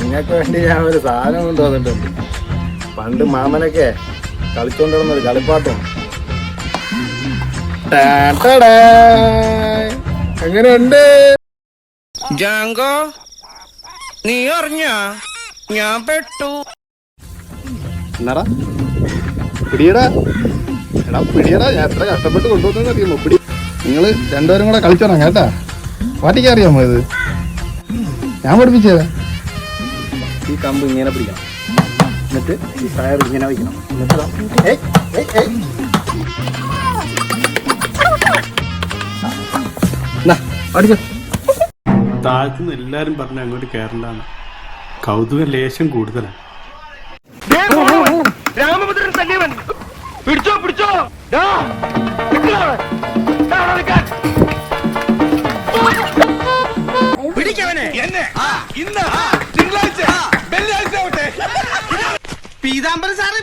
നിങ്ങൾക്ക് വേണ്ടി ഞാൻ ഒരു സാധനം കൊണ്ട് വന്നിട്ടുണ്ട്. പണ്ട് മാമനൊക്കെ കളിച്ചോണ്ടിരുന്നൊരു കളിപ്പാട്ടം. എങ്ങനെയുണ്ട് ജാങ്കോ? നീ അറിഞ്ഞ ഞാൻ പെട്ടു. എന്നാടാ പിടിയടാ, എടാ പിടിയടാ. ഞാൻ എത്ര കഷ്ടപ്പെട്ട് കൊണ്ടുവന്നെന്ന് അറിയാമോ? പിടി. നിങ്ങള് രണ്ടുപേരും കൂടെ കളിച്ചോണം കേട്ടാ. പാട്ടിക്ക് അറിയാമോ ഇത്? ഞാൻ പഠിപ്പിച്ചേ. ഈ കമ്പ് ഇങ്ങനെ പിടിക്കണം, എന്നിട്ട് ഈ ടയർ ഇങ്ങനെ വയ്ക്കണം, അടിച്ചോ. താഴ്ത്തുനിന്ന് എല്ലാരും പറഞ്ഞ അങ്ങോട്ട് കയറണ്ടാണ്. കൗതുക ലേശം കൂടുതലാണ്. രാമഭദ്രൻ തന്നെവൻ. പിടിച്ചോ പിടിച്ചോ. പിടിക്കവനെ എന്നെ. ഇന്ന് തിങ്കളാഴ്ച വെള്ളിയാഴ്ച ആവട്ടെ. പീതാംബരൻ സാറേ